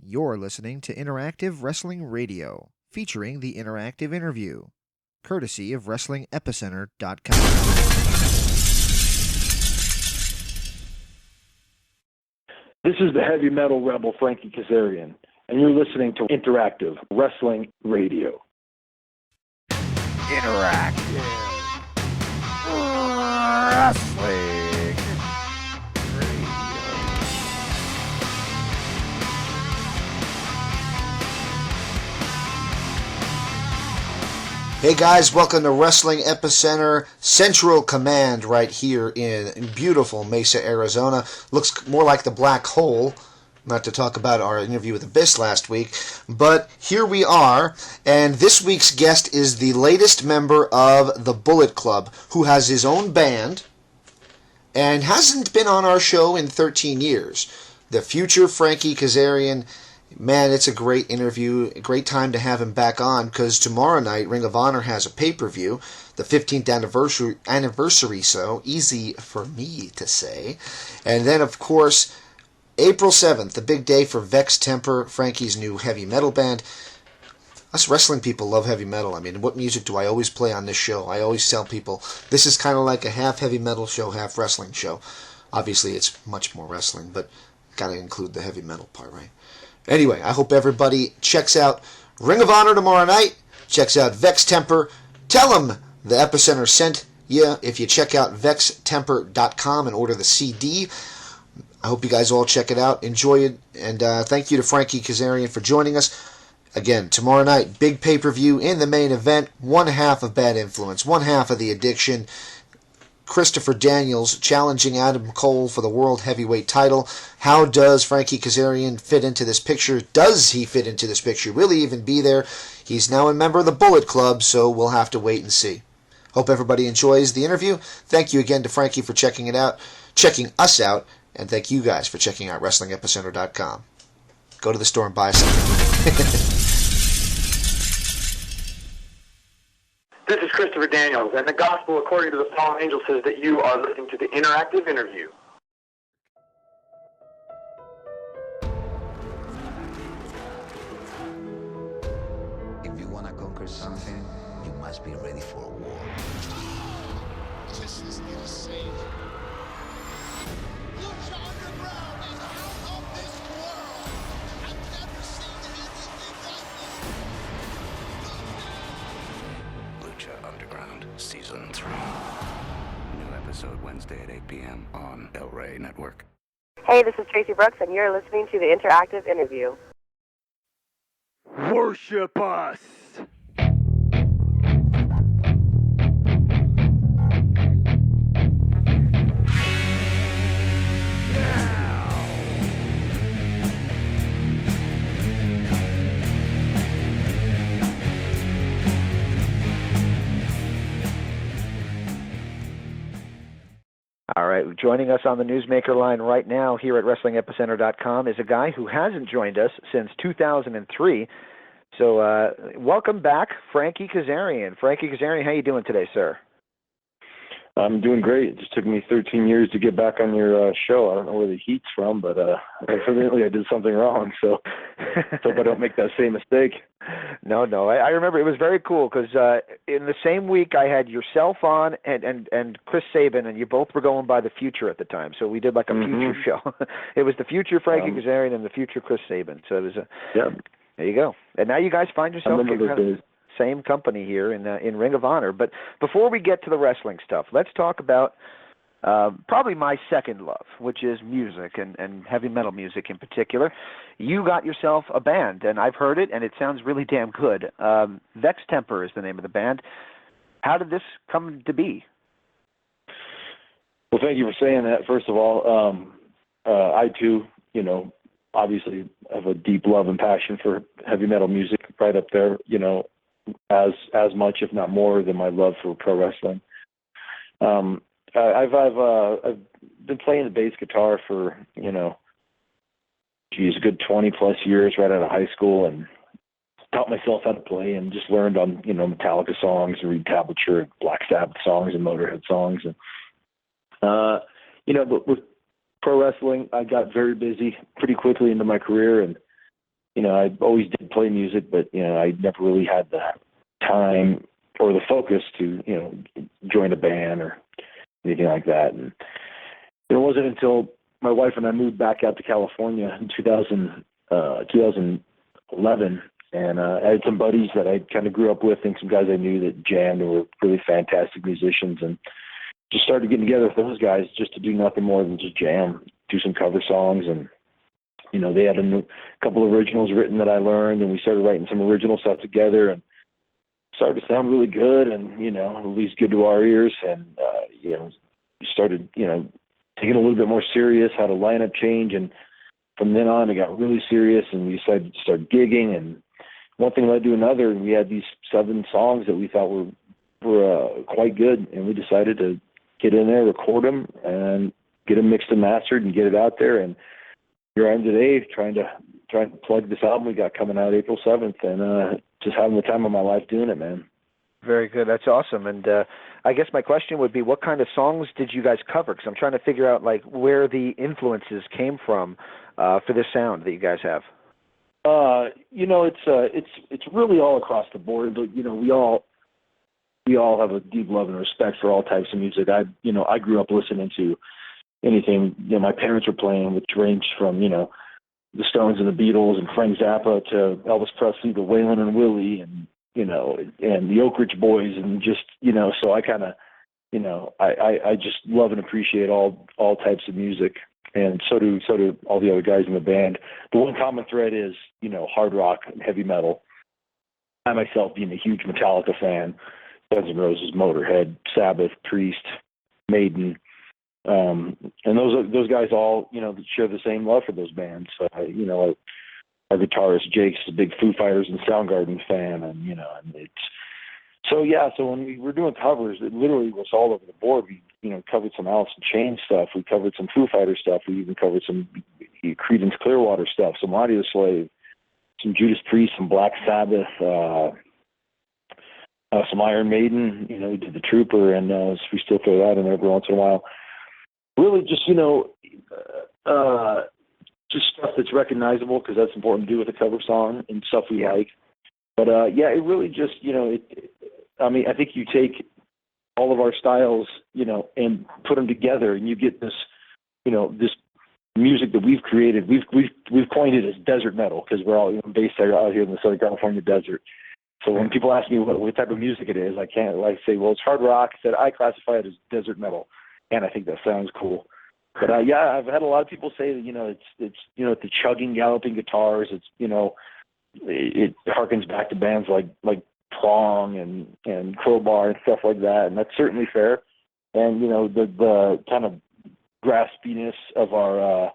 You're listening to Interactive Wrestling Radio, featuring the interactive interview, courtesy of WrestlingEpicenter.com. This is the heavy metal rebel Frankie Kazarian, and you're listening to Interactive Wrestling Radio. Interactive Wrestling. Hey guys, welcome to Wrestling Epicenter Central Command right here in beautiful Mesa, Arizona. Looks more like the Black Hole, not to talk about our interview with Abyss last week, but here we are, and this week's guest is the latest member of the Bullet Club, who has his own band and hasn't been on our show in 13 years. The future Frankie Kazarian. Man, it's a great interview, a great time to have him back on, because tomorrow night Ring of Honor has a pay-per-view, the 15th anniversary, so easy for me to say. And then, of course, April 7th, the big day for Vex Temper, Frankie's new heavy metal band. Us wrestling people love heavy metal. I mean, what music do I always play on this show? I always tell people, this is kind of like a half heavy metal show, half wrestling show. Obviously, it's much more wrestling, but gotta include the heavy metal part, right? Anyway, I hope everybody checks out Ring of Honor tomorrow night, checks out Vex Temper. Tell them the Epicenter sent you if you check out VexTemper.com and order the CD. I hope you guys all check it out, enjoy it, and thank you to Frankie Kazarian for joining us. Again, tomorrow night, big pay-per-view in the main event, one half of Bad Influence, one half of The Addiction. Christopher Daniels challenging Adam Cole for the World Heavyweight title. How does Frankie Kazarian fit into this picture? Does he fit into this picture? Will he even be there? He's now a member of the Bullet Club, so we'll have to wait and see. Hope everybody enjoys the interview. Thank you again to Frankie for checking us out, and thank you guys for checking out WrestlingEpicenter.com. Go to the store and buy something. This is Christopher Daniels, and the Gospel according to the fallen angel says that you are listening to the interactive interview. If you want to conquer something, you must be ready for a war. This is insane. Lucha Underground is out of this world. I've never seen anything like this. Lucha Underground Season 3. New episode Wednesday at 8 p.m. on El Rey Network. Hey, this is Traci Brooks, and you're listening to the interactive interview. Worship us! All right, joining us on the Newsmaker line right now here at WrestlingEpicenter.com is a guy who hasn't joined us since 2003. So welcome back, Frankie Kazarian. Frankie Kazarian, how you doing today, sir? I'm doing great. It just took me 13 years to get back on your show. I don't know where the heat's from, but evidently I did something wrong, so hope I don't make that same mistake. No, I remember it was very cool because in the same week I had yourself on and Chris Sabin, and you both were going by the Future at the time, so we did like a future show. It was the Future Frankie Kazarian and the Future Chris Sabin, so it was there you go. And now you guys find yourself same company here in Ring of Honor. But before we get to the wrestling stuff, let's talk about probably my second love, which is music and heavy metal music in particular. You got yourself a band, and I've heard it, and it sounds really damn good. Vex Temper is the name of the band. How did this come to be? Well, thank you for saying that, first of all. I, too, obviously have a deep love and passion for heavy metal music, right up there, as much, if not more, than my love for pro wrestling. I've been playing the bass guitar for, a good 20 plus years right out of high school, and taught myself how to play and just learned on, Metallica songs and Reed Tablature, Black Sabbath songs and Motorhead songs. And, but with pro wrestling, I got very busy pretty quickly into my career, and I always did play music, but I never really had the time or the focus to join a band or anything like that. And it wasn't until my wife and I moved back out to California in 2011, and I had some buddies that I kind of grew up with and some guys I knew that jammed and were really fantastic musicians, and just started getting together with those guys just to do nothing more than just jam, do some cover songs. And they had a couple of originals written that I learned, and we started writing some original stuff together, and started to sound really good, and at least good to our ears. And started taking a little bit more serious, had a lineup change, and from then on it got really serious, and we decided to start gigging, and one thing led to another, and we had these 7 songs that we thought were quite good, and we decided to get in there, record them, and get them mixed and mastered, and get it out there. And here I am today, trying to plug this album we got coming out April 7th, and just having the time of my life doing it, man. Very good. That's awesome. And I guess my question would be, what kind of songs did you guys cover? Because I'm trying to figure out where the influences came from for this sound that you guys have. It's really all across the board. But we all have a deep love and respect for all types of music. I grew up listening to anything my parents were playing, which ranged from the Stones and the Beatles and Frank Zappa to Elvis Presley, the Waylon and Willie, and and the Oak Ridge Boys, and just so I kind of I just love and appreciate all types of music, and so do all the other guys in the band. The one common thread is hard rock and heavy metal. I myself, being a huge Metallica fan, Guns N' Roses, Motorhead, Sabbath, Priest, Maiden, and those guys all share the same love for those bands. Our guitarist Jake's a big Foo Fighters and Soundgarden fan, and and it's so when we were doing covers, it literally was all over the board. We covered some Alice in Chains stuff, we covered some Foo Fighters stuff, we even covered some Creedence Clearwater stuff, some Audioslave, some Judas Priest, some Black Sabbath, some Iron Maiden. We did the Trooper, and we still throw that in there every once in a while. Really, just just stuff that's recognizable, because that's important to do with a cover song, and stuff we like. But it really just I think you take all of our styles, and put them together, and you get this, this music that we've created. We've coined it as desert metal, because we're all based out here in the Southern California desert. So when people ask me what type of music it is, I can't say, well, it's hard rock. I said I classify it as desert metal, and I think that sounds cool. But I've had a lot of people say that it's the chugging, galloping guitars. It's it harkens back to bands like Prong and Crowbar and stuff like that, and that's certainly fair. And the kind of graspiness of our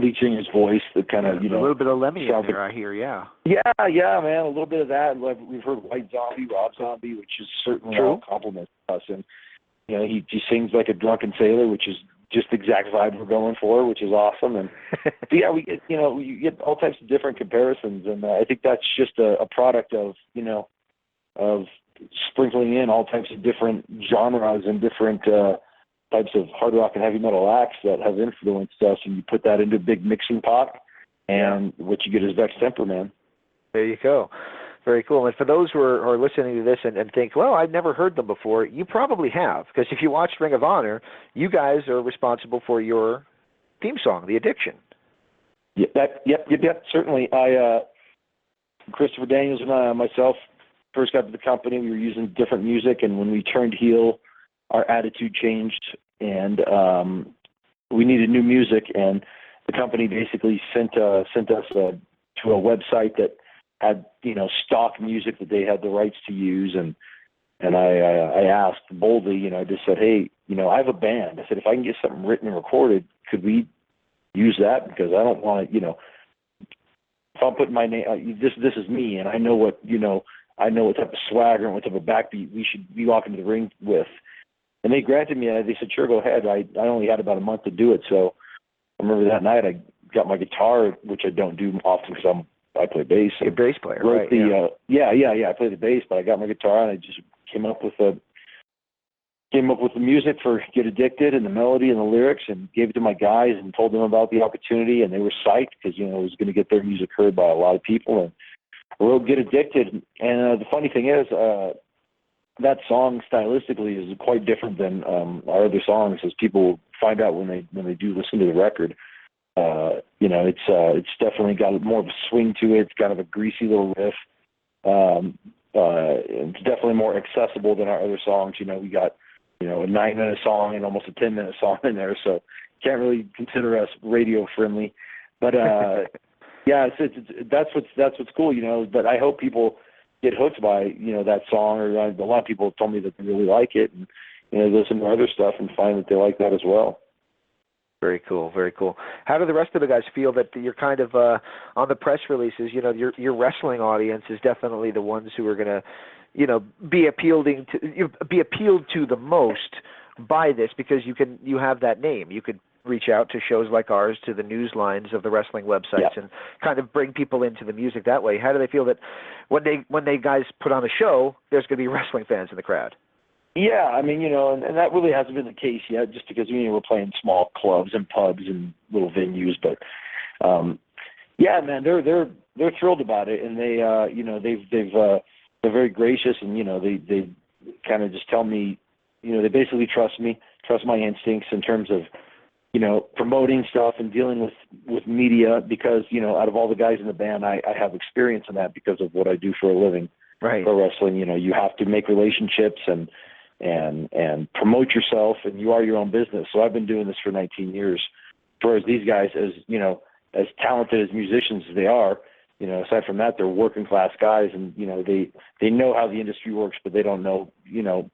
lead singer's voice, the kind of a little bit of Lemmy in there, I hear. Yeah, man, a little bit of that. We've heard White Zombie, Rob Zombie, which is certainly all compliments to us, and he sings like a drunken sailor, which is just the exact vibe we're going for, which is awesome. And we get you get all types of different comparisons, and I think that's just a product of of sprinkling in all types of different genres and different types of hard rock and heavy metal acts that have influenced us, and you put that into a big mixing pot, and what you get is Vex Temper, man. There you go. Very cool. And for those who are listening to this and think, well, I've never heard them before, you probably have, because if you watch Ring of Honor, you guys are responsible for your theme song, The Addiction. Yep. Certainly. Christopher Daniels and I, myself, first got to the company. We were using different music, and when we turned heel, our attitude changed, and we needed new music. And the company basically sent us to a website that had stock music that they had the rights to use, and I asked boldly, I just said, hey, I have a band. I said, if I can get something written and recorded, could we use that? Because I don't want to, if I'm putting my name, this is me, and I know what I know what type of swagger and what type of backbeat we should be walking to the ring with. And they granted me. They said, sure, go ahead. I only had about a month to do it, so I remember that night I got my guitar, which I don't do often because I play bass. You're a bass player, right? I play the bass, but I got my guitar and I just came up with came up with the music for Get Addicted and the melody and the lyrics, and gave it to my guys and told them about the opportunity, and they were psyched because, you know, it was going to get their music heard by a lot of people. And I wrote Get Addicted. And the funny thing is, that song stylistically is quite different than our other songs, as people find out when they do listen to the record. You know, it's definitely got more of a swing to it. It's kind of a greasy little riff. It's definitely more accessible than our other songs. You know, we got, you know, a 9-minute song and almost a 10-minute song in there, so can't really consider us radio friendly. But yeah, that's what's cool, you know. But I hope people get hooked by, you know, that song. Or a lot of people have told me that they really like it, and, you know, listen to other stuff and find that they like that as well. Very cool, very cool. How do the rest of the guys feel that you're kind of on the press releases? You know, your wrestling audience is definitely the ones who are going to, you know, be appealed to the most by this, because you have that name. You could reach out to shows like ours, to the news lines of the wrestling websites, and kind of bring people into the music that way. How do they feel that when they guys put on a show, there's going to be wrestling fans in the crowd? Yeah, I mean, you know, and that really hasn't been the case yet, just because, you know, we're playing small clubs and pubs and little venues. But yeah, man, they're thrilled about it, and they you know, they're very gracious, and, you know, they kind of just tell me, you know, they basically trust me, trust my instincts in terms of, you know, promoting stuff and dealing with media, because, you know, out of all the guys in the band, I have experience in that because of what I do for a living. Right. Pro wrestling, you know, you have to make relationships and promote yourself, and you are your own business. So I've been doing this for 19 years. Whereas these guys, as, you know, as talented as musicians as they are, you know, aside from that, they're working class guys, and, you know, they know how the industry works, but they don't know, you know,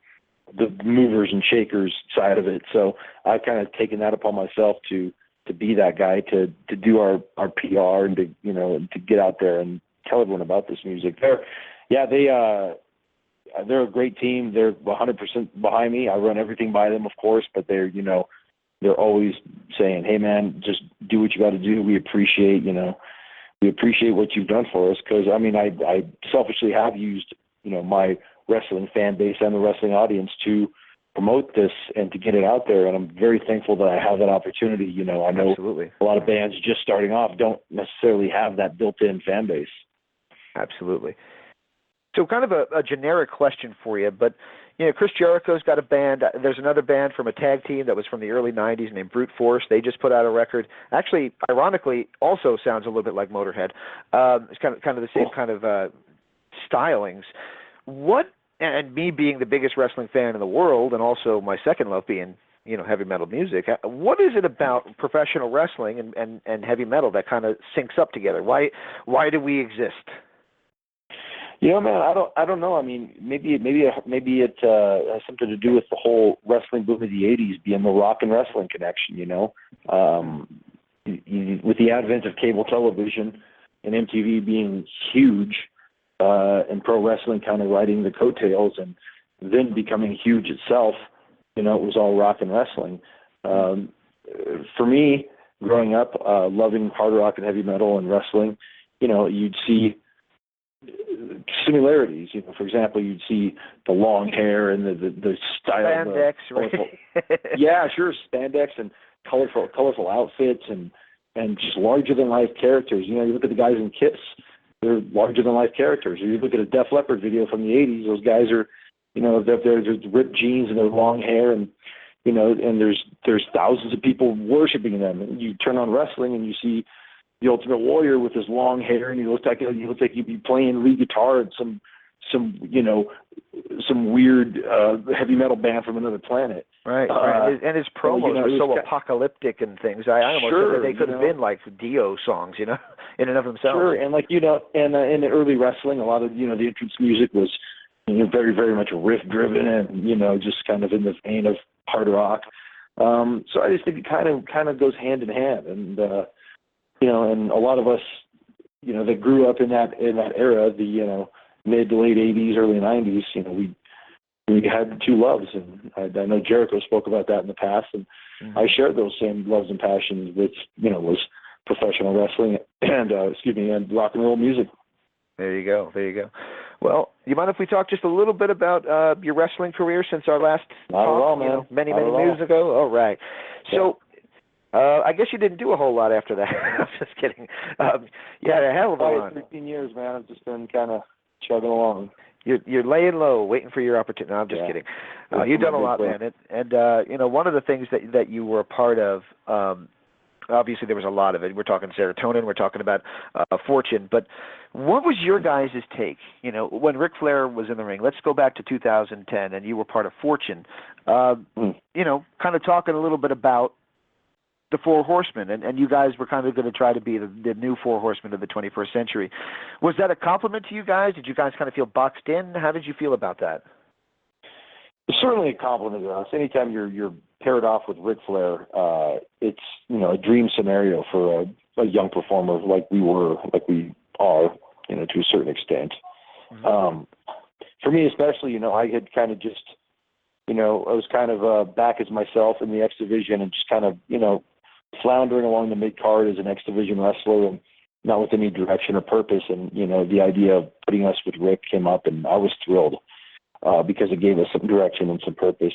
the movers and shakers side of it. So I've kind of taken that upon myself to be that guy, to do our PR, and to, you know, to get out there and tell everyone about this music. They're a great team. They're 100% behind me. I run everything by them, of course, but they're, you know, they're always saying, "Hey, man, just do what you got to do. We appreciate what you've done for us." Because, I mean, I selfishly have used, you know, my wrestling fan base and the wrestling audience to promote this and to get it out there, and I'm very thankful that I have that opportunity. You know, I know Absolutely. A lot of bands just starting off don't necessarily have that built-in fan base. Absolutely. So kind of a generic question for you, but, you know, Chris Jericho's got a band. There's another band from a tag team that was from the early 90s named Brute Force. They just put out a record. Actually, ironically, also sounds a little bit like Motorhead. It's kind of the same kind of stylings. And me being the biggest wrestling fan in the world, and also my second love being, you know, heavy metal music, what is it about professional wrestling and heavy metal that kind of syncs up together? Why do we exist? You know, man, I don't know. I mean, maybe it has something to do with the whole wrestling boom of the '80s being the rock and wrestling connection. You know, with the advent of cable television and MTV being huge, and pro wrestling kind of riding the coattails, and then becoming huge itself. You know, it was all rock and wrestling. For me, growing up, loving hard rock and heavy metal and wrestling, you know, you'd see similarities. You know, for example, you'd see the long hair and the style, spandex, right? Yeah, sure, spandex and colorful outfits and just larger than life characters. You know, you look at the guys in Kiss; they're larger than life characters. Or you look at a Def Leppard video from the '80s; those guys are, you know, they're ripped jeans and their long hair, and, you know, and there's thousands of people worshiping them. And you turn on wrestling and you see the Ultimate Warrior with his long hair, and he looks like he'd be playing lead guitar at some weird heavy metal band from another planet. Right. And his promos are so apocalyptic and things. I almost think that they could have been like Dio songs, you know, in and of themselves. Sure, and like, you know, and in the early wrestling, a lot of, you know, the entrance music was, you know, very, very much riff driven, and, you know, just kind of in the vein of hard rock. So I just think it kind of goes hand in hand, and you know, and a lot of us, you know, that grew up in that era, the, you know, mid to late '80s, early '90s, you know, we had two loves, and I know Jericho spoke about that in the past, and I shared those same loves and passions, which, you know, was professional wrestling and and rock and roll music. There you go. Well, you mind if we talk just a little bit about your wrestling career since our last Not talk, at all, man. many Not at all. years ago? All right. So, I guess you didn't do a whole lot after that. I'm just kidding. You had a hell of a run. 13 years, man. I've just been kind of chugging along. You're laying low, waiting for your opportunity. No, I'm just kidding. You've done a lot, man. And one of the things that you were a part of, obviously there was a lot of it. We're talking serotonin. We're talking about Fortune. But what was your guys' take? When Ric Flair was in the ring, let's go back to 2010, and you were part of Fortune. Kind of talking a little bit about the Four Horsemen, and you guys were kind of going to try to be the new Four Horsemen of the 21st century. Was that a compliment to you guys? Did you guys kind of feel boxed in? How did you feel about that? It's certainly a compliment to us. Anytime you're paired off with Ric Flair, it's a dream scenario for a young performer like we are, to a certain extent. Mm-hmm. For me especially, I had kind of just, I was kind of back as myself in the X Division and just kind of, floundering along the mid-card as an X Division wrestler and not with any direction or purpose. And, the idea of putting us with Rick came up, and I was thrilled because it gave us some direction and some purpose.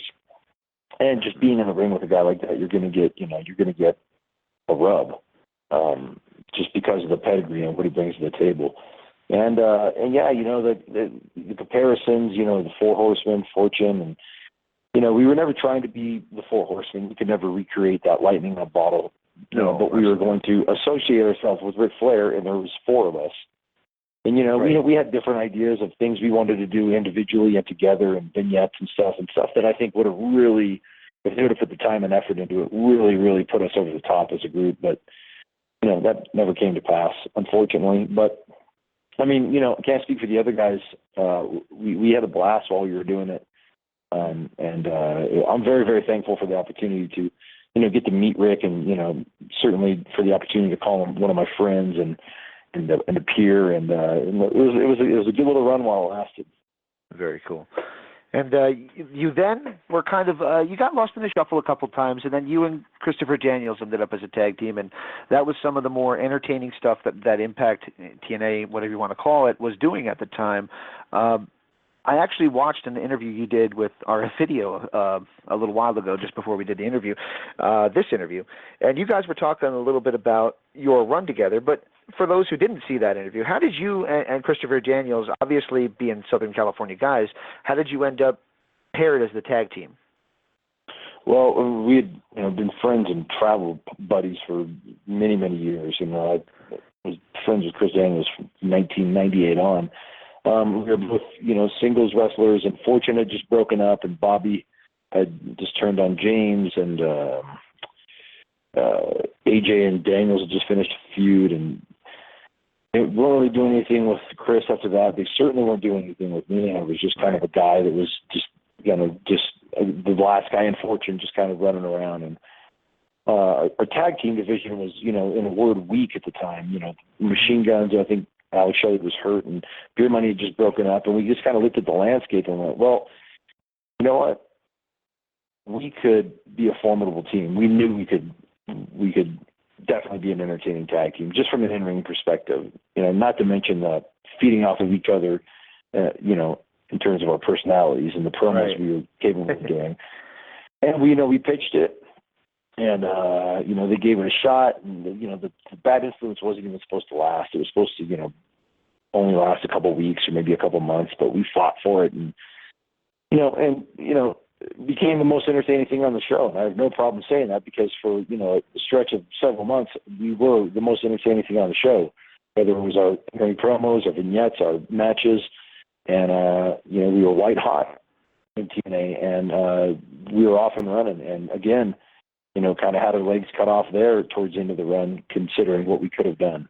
And just being in the ring with a guy like that, you're going to get a rub just because of the pedigree and what he brings to the table. And yeah, the comparisons, the Four Horsemen, Fortune, and we were never trying to be the Four Horsemen. We could never recreate that lightning in a bottle. But we were going to associate ourselves with Ric Flair, and there was four of us. And we had different ideas of things we wanted to do individually and together, and vignettes and stuff that I think would have really, if they would have put the time and effort into it, really, really put us over the top as a group. But that never came to pass, unfortunately. But I mean, I can't speak for the other guys. We had a blast while we were doing it. And I'm very, very thankful for the opportunity to, get to meet Rick, and certainly for the opportunity to call him one of my friends and a peer. And it was a good little run while it lasted. Very cool. And you then were kind of you got lost in the shuffle a couple times, and then you and Christopher Daniels ended up as a tag team, and that was some of the more entertaining stuff that Impact, TNA, whatever you want to call it, was doing at the time. I actually watched an interview you did with our video a little while ago, just before we did the interview, this interview, and you guys were talking a little bit about your run together. But for those who didn't see that interview, how did you and Christopher Daniels, obviously being Southern California guys, how did you end up paired as the tag team? Well, we had been friends and travel buddies for many, many years. I was friends with Chris Daniels from 1998 on. We were both, singles wrestlers, and Fortune had just broken up, and Bobby had just turned on James, and AJ and Daniels had just finished a feud, and they weren't really doing anything with Chris after that. They certainly weren't doing anything with me. I was just kind of a guy that was just, the last guy in Fortune, just kind of running around. And our tag team division was, in a word, weak at the time. Machine Guns, I think Alex Shelley was hurt, and Beer Money had just broken up, and we just kind of looked at the landscape and went, well, you know what? We could be a formidable team. We knew we could definitely be an entertaining tag team, just from an in-ring perspective. Not to mention the feeding off of each other, in terms of our personalities and the promos we were capable of doing. And we pitched it. And, they gave it a shot, and, the bad influence wasn't even supposed to last. It was supposed to, only last a couple of weeks or maybe a couple of months, but we fought for it, and, it became the most entertaining thing on the show. And I have no problem saying that, because for, a stretch of several months, we were the most entertaining thing on the show, whether it was our promos, our vignettes, our matches, and, we were white hot in TNA, and we were off and running. And again, kind of had our legs cut off there towards the end of the run, considering what we could have done.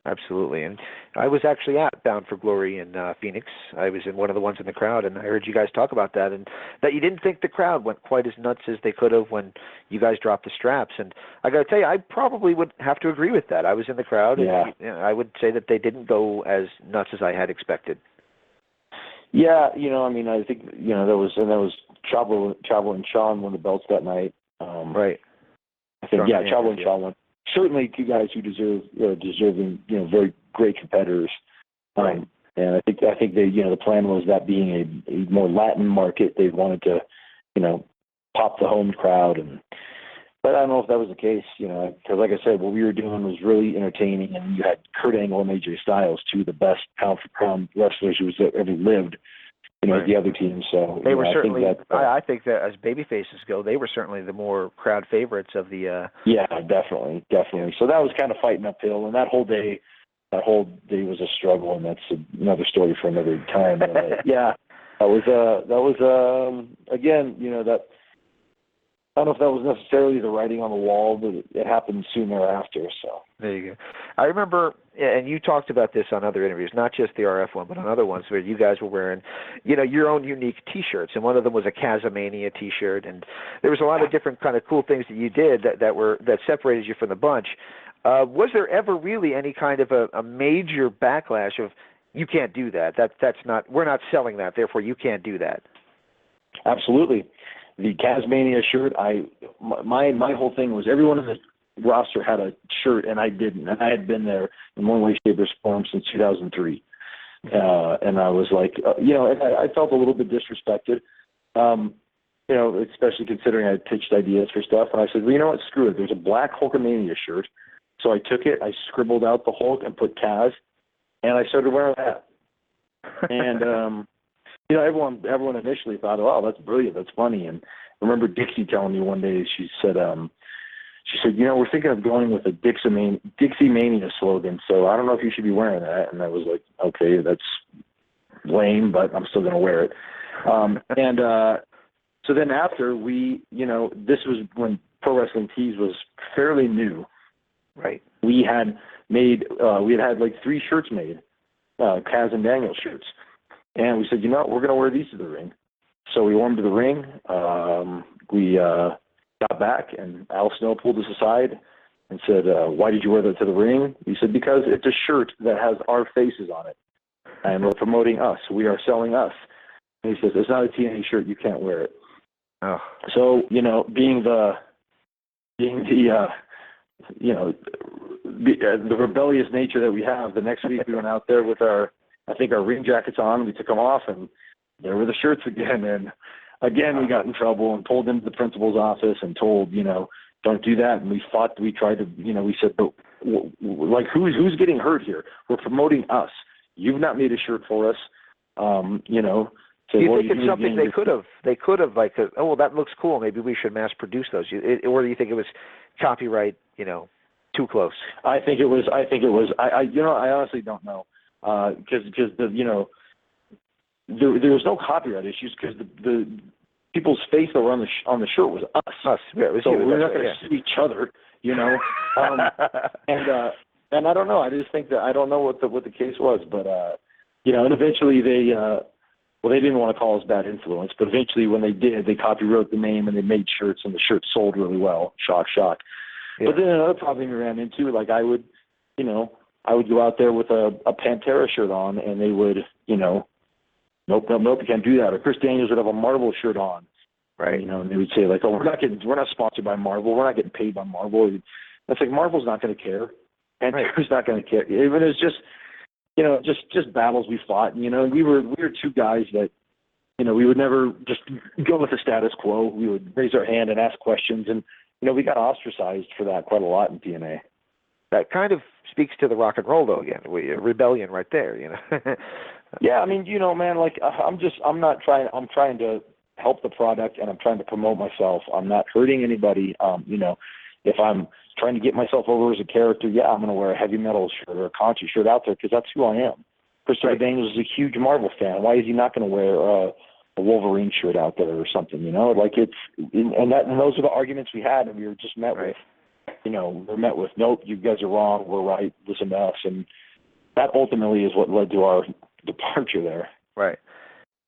Absolutely. And I was actually at Bound for Glory in Phoenix. I was in one of the ones in the crowd, and I heard you guys talk about that, and that you didn't think the crowd went quite as nuts as they could have when you guys dropped the straps. And I got to tell you, I probably would have to agree with that. I was in the crowd, and I would say that they didn't go as nuts as I had expected. Yeah, I think, there was Chavo and Sean won the belts that night. Right. I think, Chavo and Sean won. Certainly two guys who deserving, very great competitors. Right. And I think they, the plan was that being a more Latin market, they wanted to, pop the home crowd. But I don't know if that was the case, because like I said, what we were doing was really entertaining, and you had Kurt Angle and AJ Styles, two of the best pound for pound wrestlers who's ever lived, Right. the other team. So they were certainly. I I think that as baby faces go, they were certainly the more crowd favorites of the. Yeah, definitely. So that was kind of fighting uphill, and that whole day was a struggle, and that's another story for another time. Yeah, that was again, that. I don't know if that was necessarily the writing on the wall, but it happened soon thereafter. So there you go. I remember, and you talked about this on other interviews, not just the RF one, but on other ones where you guys were wearing, your own unique T-shirts, and one of them was a Kazamania T-shirt, and there was a lot of different kind of cool things that you did that separated you from the bunch. Was there ever really any kind of a major backlash of you can't do that? We're not selling that, therefore you can't do that. Absolutely. The Kazmania shirt, my whole thing was everyone in the roster had a shirt, and I didn't. And I had been there in one way, shape, or form since 2003. And I was like, and I felt a little bit disrespected, especially considering I had pitched ideas for stuff. And I said, well, you know what, screw it. There's a black Hulkamania shirt. So I took it, I scribbled out the Hulk and put Kaz, and I started wearing that. And, everyone initially thought, oh, that's brilliant, that's funny. And I remember Dixie telling me one day, she said, we're thinking of going with a Dixie Mania slogan, so I don't know if you should be wearing that. And I was like, okay, that's lame, but I'm still going to wear it. So then after this was when Pro Wrestling Tees was fairly new. Right. We had had like 3 shirts made, Kaz and Daniel shirts. And we said, we're going to wear these to the ring. So we wore them to the ring. We got back, and Al Snow pulled us aside and said, why did you wear that to the ring? He said, because it's a shirt that has our faces on it, and we're promoting us. We are selling us. And he says, it's not a TNA shirt. You can't wear it. Oh. So, being the rebellious nature that we have, the next week we went out there with our ring jackets on. We took them off, and there were the shirts again. And again, we got in trouble and pulled into the principal's office and told, don't do that. And we fought. We tried to, we said, but like, who's getting hurt here? We're promoting us. You've not made a shirt for us. So do you think it's something they could have like, oh, well, that looks cool. Maybe we should mass produce those. Or do you think it was copyright, too close? I think it was. I honestly don't know. Because there was no copyright issues because the people's face that were on the shirt was us. Yeah, it was so you, we're not going to sue each other, and I don't know. I just think that I don't know what the case was, but and eventually they didn't want to call us bad influence, but eventually when they did, they copywrote the name and they made shirts, and the shirts sold really well. Shock. Yeah. But then another problem we ran into, like I would go out there with a Pantera shirt on, and they would, nope, you can't do that. Or Chris Daniels would have a Marvel shirt on, right? And they would say like, oh, we're not sponsored by Marvel, we're not getting paid by Marvel. That's like Marvel's not going to care, Pantera's not going to care. Even it's just, just battles we fought. We were 2 guys that, we would never just go with the status quo. We would raise our hand and ask questions, and we got ostracized for that quite a lot in TNA. That kind of speaks to the rock and roll, though. Again, rebellion right there. Yeah, I mean, man, like I'm trying to help the product, and I'm trying to promote myself. I'm not hurting anybody. If I'm trying to get myself over as a character, yeah, I'm going to wear a heavy metal shirt or a country shirt out there because that's who I am. Christopher Daniels is a huge Marvel fan. Why is he not going to wear a Wolverine shirt out there or something? Like and those are the arguments we had, and we were just met with. We're met with, nope, you guys are wrong, we're right, listen to us. And that ultimately is what led to our departure there. Right.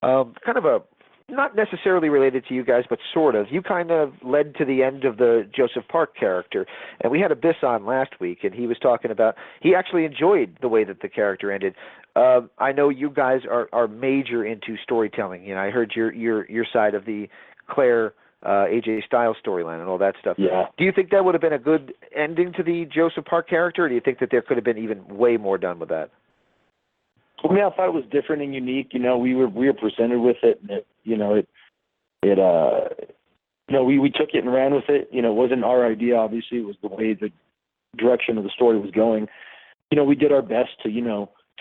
Kind of not necessarily related to you guys, but sort of. You kind of led to the end of the Joseph Park character. And we had Abyss on last week, and he was talking about, he actually enjoyed the way that the character ended. I know you guys are major into storytelling. I heard your side of the Claire AJ Styles storyline and all that stuff. Yeah. Do you think that would have been a good ending to the Joseph Park character, or do you think that there could have been even way more done with that? I mean, I thought it was different and unique. You know, we were presented with it, and we took it and ran with it. You know, it wasn't our idea. Obviously, it was the way the direction of the story was going. You know, we did our best to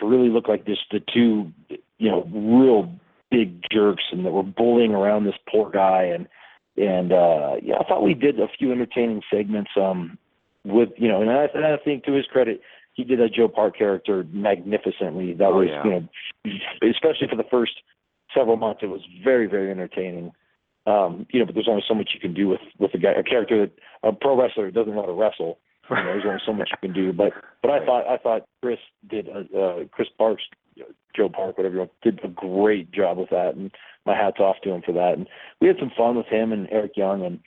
really look like the two, real big jerks, and that were bullying around this poor guy. And I thought we did a few entertaining segments. With and I think to his credit, he did a Joe Park character magnificently. That was, especially for the first several months, it was very, very entertaining. But there's only so much you can do with a character a pro wrestler doesn't know how to wrestle. There's only so much you can do. But I thought Chris did Chris Parks, Joe Park, whatever you want, did a great job with that, and my hat's off to him for that. And we had some fun with him and Eric Young, and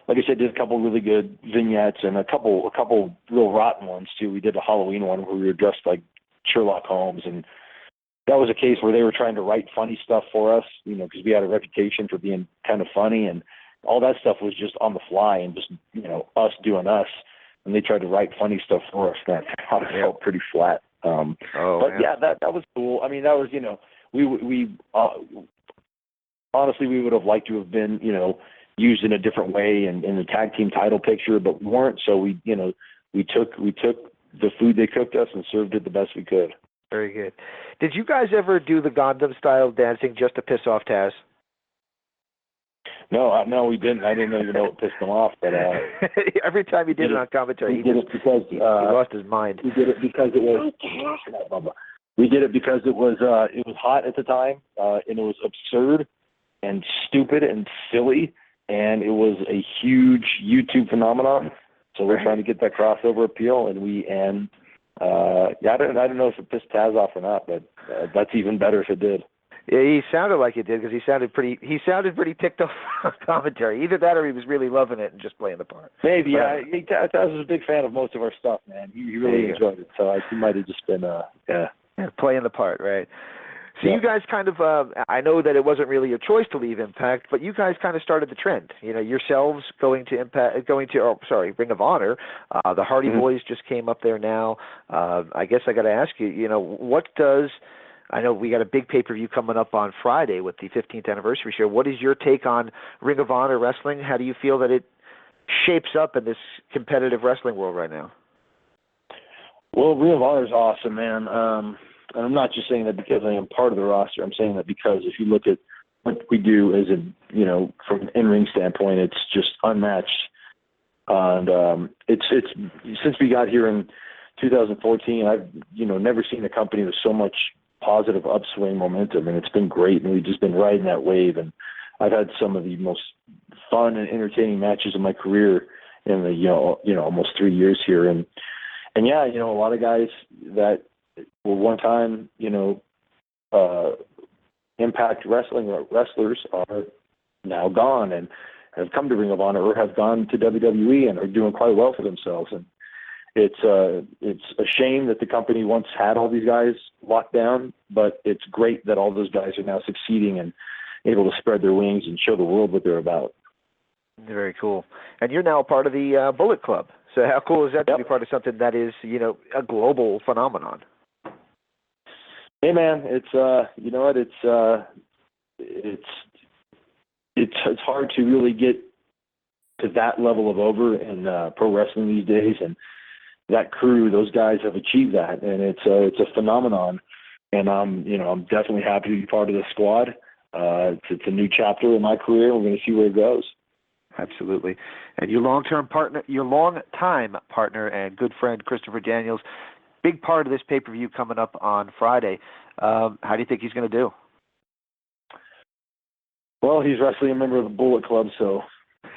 like I said, did a couple really good vignettes and a couple real rotten ones too. We did a Halloween one where we were dressed like Sherlock Holmes, and that was a case where they were trying to write funny stuff for us, because we had a reputation for being kind of funny, and all that stuff was just on the fly and just us doing us. And they tried to write funny stuff for us. That felt pretty flat. That was cool. I mean, that was we honestly we would have liked to have been used in a different way and in the tag team title picture, but we weren't. So we took the food they cooked us and served it the best we could. Very good. Did you guys ever do the Gundam style dancing just to piss off Taz? No, we didn't. I didn't even know what pissed him off. But every time he did it on commentary, he lost his mind. We did it because it was. We did it because it was hot at the time, and it was absurd and stupid and silly, and it was a huge YouTube phenomenon. So we're trying to get that crossover appeal, and I don't know if it pissed Taz off or not, but that's even better if it did. Yeah, he sounded like it did because he sounded pretty ticked off on commentary. Either that or he was really loving it and just playing the part. Maybe, yeah. Taz was a big fan of most of our stuff, man. He really enjoyed it, so he might have just been, playing the part, right? So you guys kind of, I know that it wasn't really your choice to leave Impact, but you guys kind of started the trend. Yourselves going to Ring of Honor. The Hardy Boys just came up there now. I guess I got to ask you, I know we got a big pay-per-view coming up on Friday with the 15th anniversary show. What is your take on Ring of Honor wrestling? How do you feel that it shapes up in this competitive wrestling world right now? Well, Ring of Honor is awesome, man. And I'm not just saying that because I am part of the roster. I'm saying that because if you look at what we do as from an in-ring standpoint, it's just unmatched. And it's since we got here in 2014, I've never seen a company with so much positive upswing momentum, and it's been great, and we've just been riding that wave. And I've had some of the most fun and entertaining matches of my career in the almost 3 years here. And a lot of guys that were one time Impact Wrestling wrestlers are now gone and have come to Ring of Honor or have gone to WWE and are doing quite well for themselves. And it's a shame that the company once had all these guys locked down, but it's great that all those guys are now succeeding and able to spread their wings and show the world what they're about. Very cool. And you're now a part of the Bullet Club. So how cool is that to be part of something that is, a global phenomenon? Hey man, it's hard to really get to that level of over in pro wrestling these days, and that crew, those guys have achieved that, and it's a phenomenon. And I'm definitely happy to be part of the squad. It's a new chapter in my career. We're going to see where it goes. Absolutely. And your long-time partner and good friend Christopher Daniels, big part of this pay-per-view coming up on Friday. How do you think he's going to do? Well, he's wrestling a member of the Bullet Club, so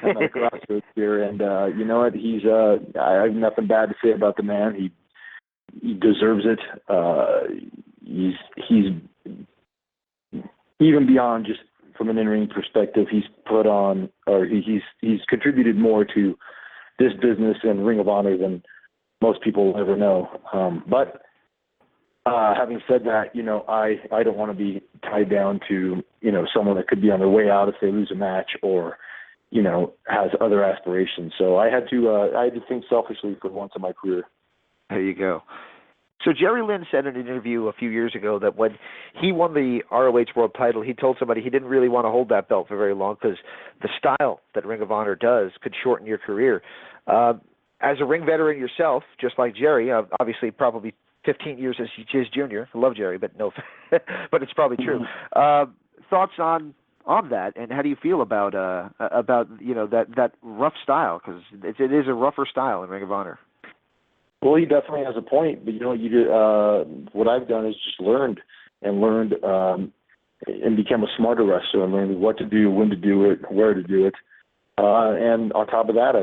I'm at a crossroads here. And you know what? I have nothing bad to say about the man. He deserves it. He's even beyond just from an in-ring perspective. He's put on, or he's contributed more to this business and Ring of Honor than most people will ever know. But having said that, I don't want to be tied down to someone that could be on their way out if they lose a match or has other aspirations. So I had to think selfishly for once in my career. There you go. So Jerry Lynn said in an interview a few years ago that when he won the ROH World title, he told somebody he didn't really want to hold that belt for very long because the style that Ring of Honor does could shorten your career. As a ring veteran yourself, just like Jerry, obviously probably 15 years as his junior. I love Jerry, but no, but it's probably true. Thoughts on that, and how do you feel about that rough style? Because it is a rougher style in Ring of Honor. Well, he definitely has a point, but what I've done is just learned and become a smarter wrestler and learned what to do, when to do it, where to do it. And on top of that,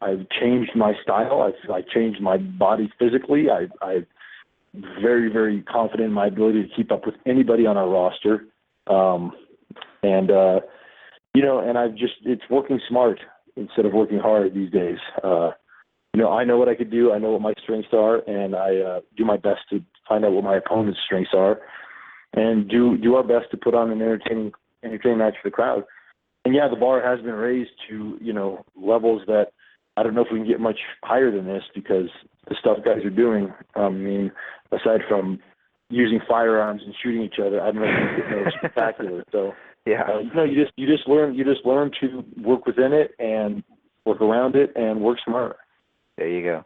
I've changed my style. I changed my body physically. I'm very, very confident in my ability to keep up with anybody on our roster. It's working smart instead of working hard these days. I know what I could do. I know what my strengths are, and I do my best to find out what my opponent's strengths are, and do our best to put on an entertaining match for the crowd. And yeah, the bar has been raised to levels that I don't know if we can get much higher than this, because the stuff guys are doing. Aside from using firearms and shooting each other, I don't know if it's more spectacular. So yeah, you just learn to work within it and work around it and work smart. There you go.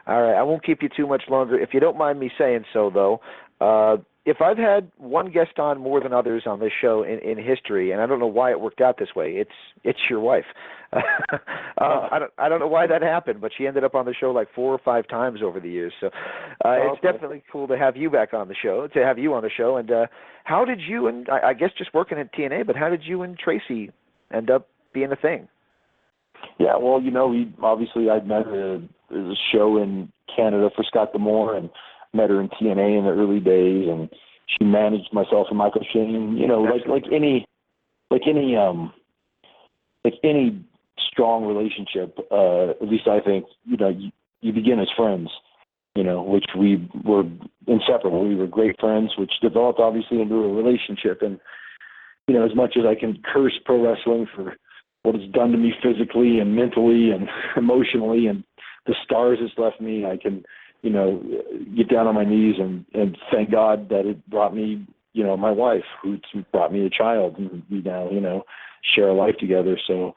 All right, I won't keep you too much longer. If you don't mind me saying so, though, if I've had one guest on more than others on this show in history, and I don't know why it worked out this way, it's your wife. I don't know why that happened, but she ended up on the show like 4 or 5 times over the years. So it's definitely cool to have you back on the show. And how did you and I guess just working at TNA, but how did you and Traci end up being a thing? Yeah, well, I'd met her at a show in Canada for Scott D'Amore, and met her in TNA in the early days, and she managed myself and Michael Shane. Like any strong relationship. At least I think you begin as friends. Which we were inseparable. We were great friends, which developed obviously into a relationship. And as much as I can curse pro wrestling for what it's done to me physically and mentally and emotionally, and the scars it's left me, I can, get down on my knees and thank God that it brought me, my wife, who brought me a child, and we now, share a life together. So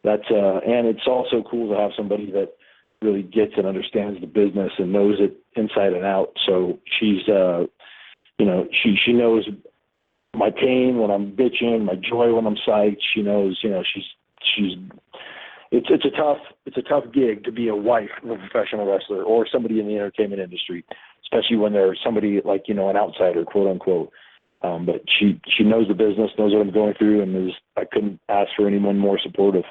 that's, and it's also cool to have somebody that really gets and understands the business and knows it inside and out. So she's, she knows my pain when I'm bitching, my joy when I'm psyched. She knows, it's a tough gig to be a wife of a professional wrestler or somebody in the entertainment industry, especially when they're somebody like, an outsider, quote unquote. But she knows the business, knows what I'm going through, and I couldn't ask for anyone more supportive.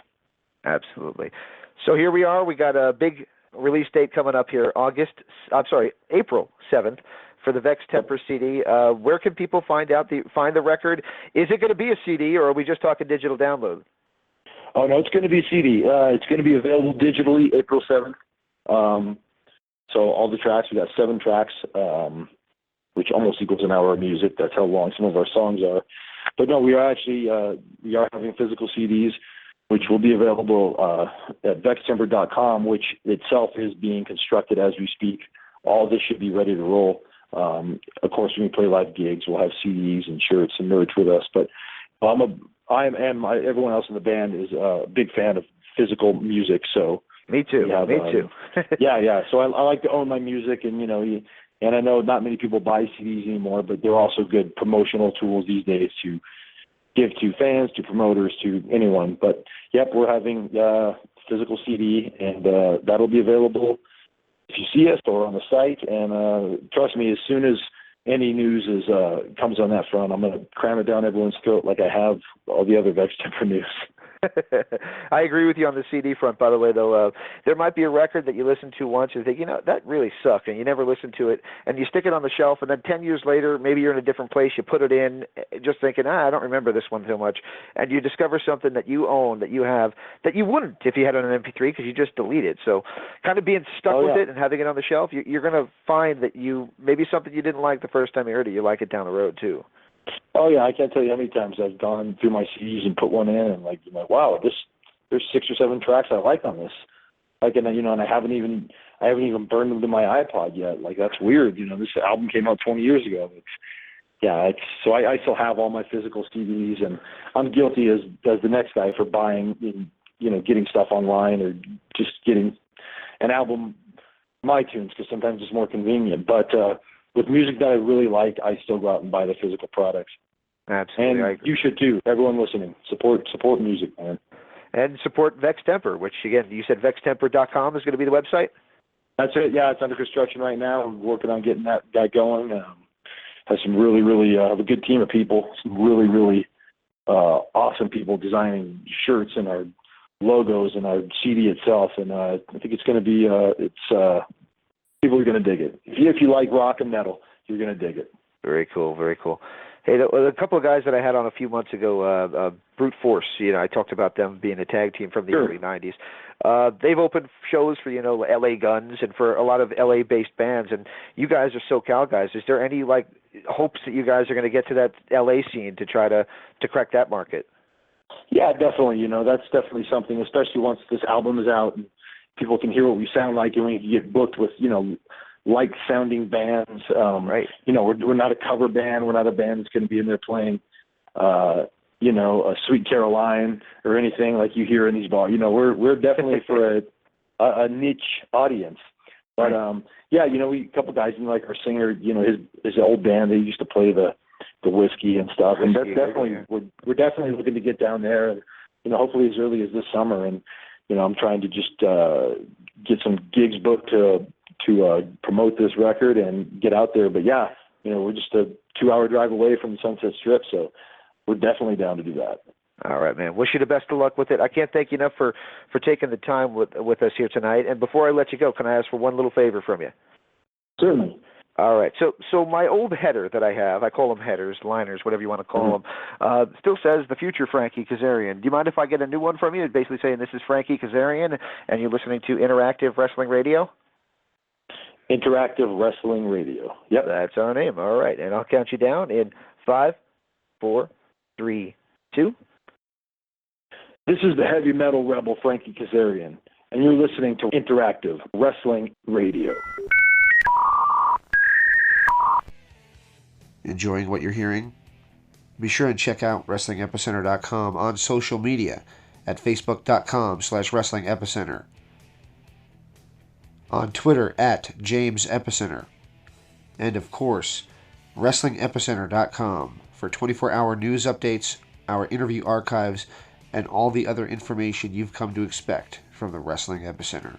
Absolutely. So here we are. We got a big release date coming up here, April 7th. For the Vex Temper CD. Where can people find the record? Is it going to be a CD, or are we just talking digital download? Oh, no, it's going to be a CD. It's going to be available digitally April 7th. So all the tracks, we got 7 tracks, which almost equals an hour of music. That's how long some of our songs are. But no, we are having physical CDs, which will be available at vextemper.com, which itself is being constructed as we speak. All this should be ready to roll. Of course, when we play live gigs, we'll have CDs and shirts and merch with us. But everyone else in the band is a big fan of physical music. So me too. Yeah. So I like to own my music, and and I know not many people buy CDs anymore, but they're also good promotional tools these days to give to fans, to promoters, to anyone. But yep, we're having physical CD, and that'll be available if you see us or on the site. And trust me, as soon as any news comes on that front, I'm going to cram it down everyone's throat like I have all the other Vex Temper news. I agree with you on the CD front, by the way, though. There might be a record that you listen to once and think, that really sucked, and you never listen to it, and you stick it on the shelf, and then 10 years later, maybe you're in a different place, you put it in, just thinking, I don't remember this one so much, and you discover something that you own, that you have, that you wouldn't if you had it on an MP3 because you just delete it. So kind of being stuck with it and having it on the shelf, you're going to find that maybe something you didn't like the first time you heard it, you like it down the road, too. Oh, yeah, I can't tell you how many times I've gone through my CDs and put one in and like wow, there's 6 or 7 tracks I like on this. Like, and I haven't even burned them to my iPod yet. Like, that's weird. This album came out 20 years ago. So I still have all my physical CDs, and I'm guilty as the next guy for buying, getting stuff online or just getting an album from iTunes because sometimes it's more convenient. But with music that I really like, I still go out and buy the physical products. Absolutely. And you should too. Everyone listening, support music, man. And support Vex Temper, which, again, you said vextemper.com is going to be the website? That's it. Yeah, it's under construction right now. We're working on getting that going. Has some really, really have a good team of people, some really, really awesome people designing shirts and our logos and our CD itself. And I think it's going to be, people are going to dig it. If you like rock and metal, you're going to dig it. Very cool, very cool. Hey, a couple of guys that I had on a few months ago, Brute Force, I talked about them being a tag team from the early 90s. They've opened shows for, LA Guns and for a lot of LA-based bands, and you guys are SoCal guys. Is there any, hopes that you guys are going to get to that LA scene to try to crack that market? Yeah, definitely. That's definitely something, especially once this album is out and people can hear what we sound like and we can get booked with, like-sounding bands. Right. We're not a cover band. We're not a band that's going to be in there playing, a Sweet Caroline or anything like you hear in these bars. We're definitely for a niche audience. But, we a couple guys, like our singer, his old band, they used to play the whiskey and stuff. And that's definitely, we're definitely looking to get down there and, hopefully as early as this summer. And, I'm trying to just get some gigs booked to promote this record and get out there. But we're just a 2-hour drive away from the Sunset Strip, so we're definitely down to do that. All right, man. Wish you the best of luck with it. I can't thank you enough for taking the time with us here tonight. And before I let you go, can I ask for one little favor from you? Certainly. All right. So my old header that I have, I call them headers, liners, whatever you want to call them, still says the future Frankie Kazarian. Do you mind if I get a new one from you? It's basically saying this is Frankie Kazarian, and you're listening to Interactive Wrestling Radio? Interactive Wrestling Radio. Yep. That's our name. All right. And I'll count you down in 5, 4, 3, 2. This is the heavy metal rebel Frankie Kazarian, and you're listening to Interactive Wrestling Radio. Enjoying what you're hearing? Be sure and check out WrestlingEpicenter.com on social media at Facebook.com/WrestlingEpicenter. On Twitter at James Epicenter. And of course, WrestlingEpicenter.com for 24-hour news updates, our interview archives, and all the other information you've come to expect from the Wrestling Epicenter.